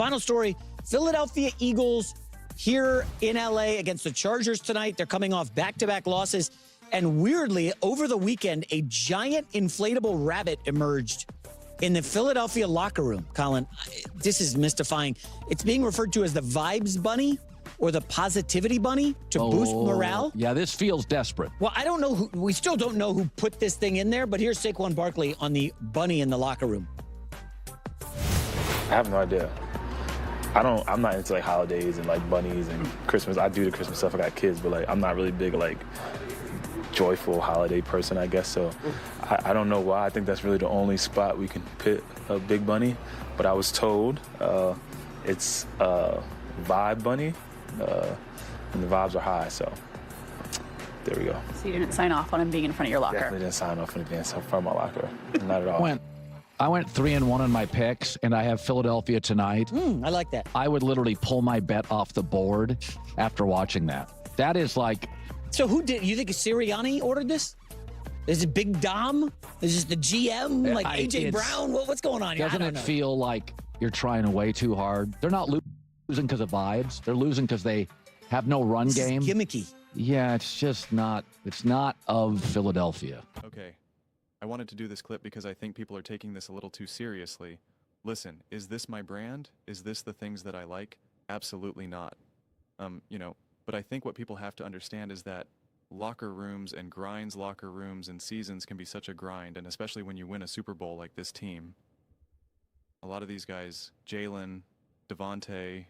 Final story, Philadelphia Eagles here in LA against the Chargers tonight. They're coming off back-to-back losses. And weirdly, over the weekend, a giant inflatable rabbit emerged in the Philadelphia locker room. Colin, this is mystifying. It's being referred to as the Vibes Bunny or the Positivity Bunny to boost morale. Yeah, this feels desperate. Well, I don't know we still don't know who put this thing in there, but here's Saquon Barkley on the bunny in the locker room. I have no idea. I'm not into like holidays and like bunnies and Christmas. I do the Christmas stuff. I got kids, but like I'm not really big like joyful holiday person, I guess. So I don't know why. I think that's really the only spot we can pit a big bunny. But I was told it's Vibe Bunny, and the vibes are high. So there we go. So you didn't sign off on him being in front of your locker? Definitely didn't sign off on it in front of my locker. Not at all. I went 3-1 on my picks, and I have Philadelphia tonight. I like that. I would literally pull my bet off the board after watching that. That is like... So who did... You think Sirianni ordered this? Is it Big Dom? Is it the GM? Like A.J. Brown? What's going on here? Doesn't it feel like you're trying way too hard? They're not losing because of vibes. They're losing because they have no run game. It's gimmicky. Yeah, it's just not... It's not of Philadelphia. Okay. I wanted to do this clip because I think people are taking this a little too seriously. Listen, is this my brand? Is this the things that I like? Absolutely not. But I think what people have to understand is that locker rooms and grinds, locker rooms and seasons can be such a grind, and especially when you win a Super Bowl like this team. A lot of these guys, Jalen, Devontae,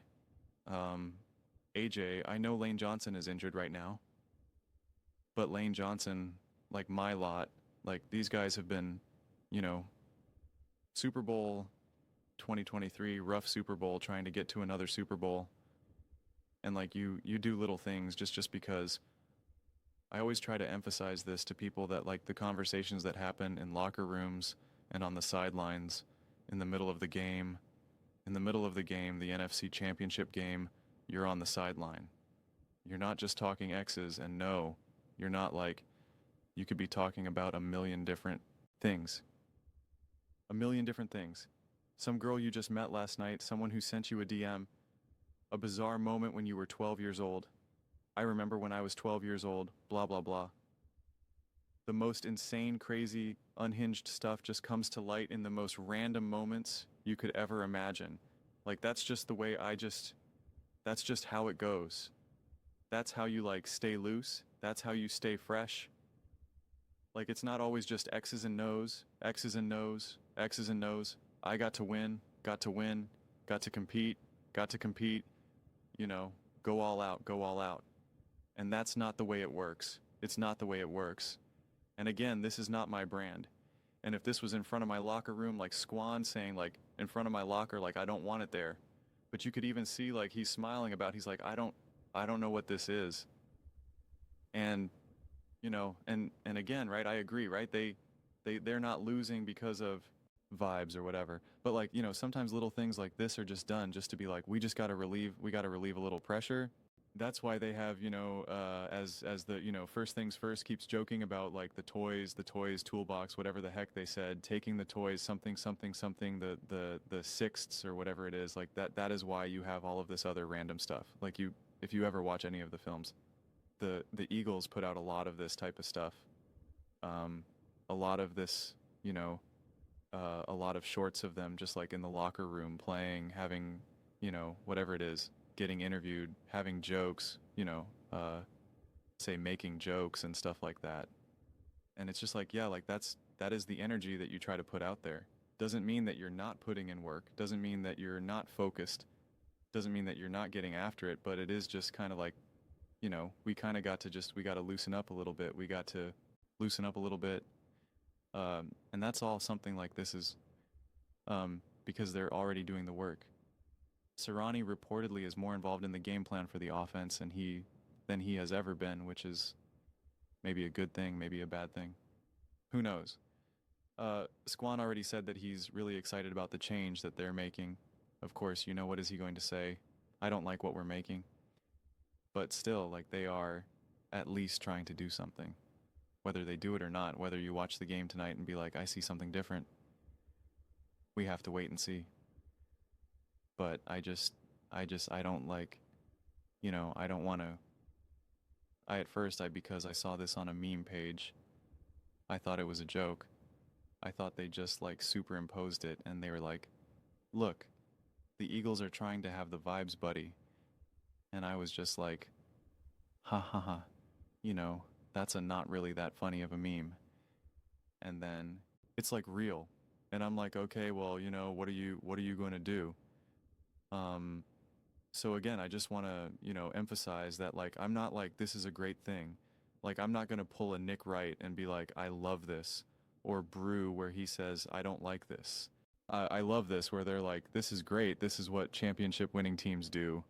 AJ, I know Lane Johnson is injured right now, but Lane Johnson, like my lot, like these guys have been, Super Bowl 2023, rough Super Bowl, trying to get to another Super Bowl. And like you do little things just because. I always try to emphasize this to people that like the conversations that happen in locker rooms and on the sidelines in the middle of the game. In the middle of the game, the NFC Championship game, you're on the sideline. You're not just talking X's and no. You're not like, you could be talking about a million different things. A million different things. Some girl you just met last night, someone who sent you a DM, a bizarre moment when you were 12 years old. I remember when I was 12 years old, blah, blah, blah. The most insane, crazy, unhinged stuff just comes to light in the most random moments you could ever imagine. Like, that's just the way that's just how it goes. That's how you, like, stay loose. That's how you stay fresh. Like, it's not always just X's and No's, X's and No's, X's and No's. I got to win, got to compete, go all out, go all out. And that's not the way it works. It's not the way it works. And again, this is not my brand. And if this was in front of my locker room, like Squan saying, like, in front of my locker, like, I don't want it there. But you could even see, like, he's smiling about, he's like, I don't know what this is. And, and again, right, I agree, right? They're not losing because of vibes or whatever. But like, sometimes little things like this are just done just to be like, we got to relieve a little pressure. That's why they have, as the, First Things First keeps joking about like the toys toolbox, whatever the heck they said, taking the toys, something, the sixths or whatever it is, like that is why you have all of this other random stuff. Like if you ever watch any of the films, the Eagles put out a lot of this type of stuff. A lot of this, a lot of shorts of them just like in the locker room playing, having, whatever it is, getting interviewed, having jokes, say making jokes and stuff like that. And it's just like, yeah, like that is the energy that you try to put out there. Doesn't mean that you're not putting in work, doesn't mean that you're not focused, doesn't mean that you're not getting after it, but it is just kind of like, we kind of got to loosen up a little bit. We got to loosen up a little bit. And that's all something like this is, because they're already doing the work. Sirianni reportedly is more involved in the game plan for the offense than he has ever been, which is maybe a good thing, maybe a bad thing. Who knows? Squan already said that he's really excited about the change that they're making. Of course, what is he going to say? I don't like what we're making. But still, like, they are at least trying to do something. Whether they do it or not, whether you watch the game tonight and be like, I see something different, we have to wait and see. but I don't like, I don't want to. At first, because I saw this on a meme page, I thought it was a joke. I thought they just like superimposed it and they were like, look, the Eagles are trying to have the vibes buddy. And I was just like, ha ha ha, that's not really that funny of a meme. And then it's like real. And I'm like, okay, well, what are you going to do? So again, I just want to, emphasize that like, I'm not like, this is a great thing. Like, I'm not going to pull a Nick Wright and be like, I love this. Or Brew where he says, I don't like this. I love this, where they're like, this is great. This is what championship winning teams do.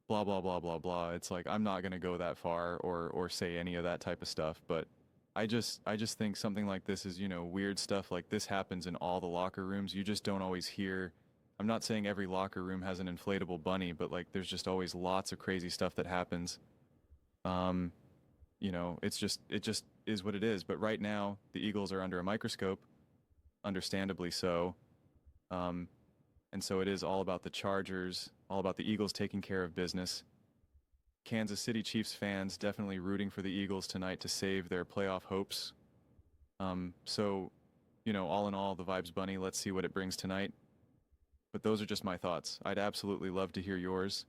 Blah, blah, blah, blah, blah. It's like, I'm not going to go that far or say any of that type of stuff. But I just think something like this is, weird stuff like this happens in all the locker rooms. You just don't always hear. I'm not saying every locker room has an inflatable bunny, but like there's just always lots of crazy stuff that happens. It just is what it is. But right now, the Eagles are under a microscope, understandably so. And so it is all about the Chargers, all about the Eagles taking care of business. Kansas City Chiefs fans definitely rooting for the Eagles tonight to save their playoff hopes. So, all in all, the Vibes Bunny, let's see what it brings tonight. But those are just my thoughts. I'd absolutely love to hear yours.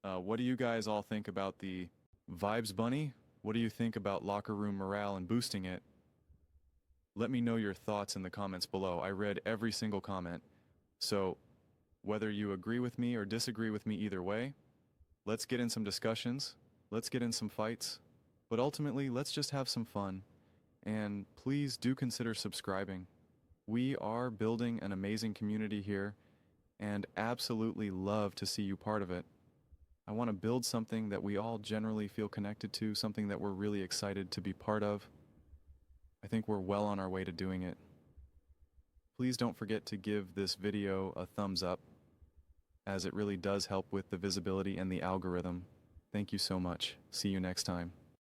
What do you guys all think about the Vibes Bunny? What do you think about locker room morale and boosting it? Let me know your thoughts in the comments below. I read every single comment. So whether you agree with me or disagree with me either way, let's get in some discussions. Let's get in some fights. But ultimately, let's just have some fun. And please do consider subscribing. We are building an amazing community here and absolutely love to see you part of it. I want to build something that we all generally feel connected to, something that we're really excited to be part of. I think we're well on our way to doing it. Please don't forget to give this video a thumbs up, as it really does help with the visibility and the algorithm. Thank you so much. See you next time.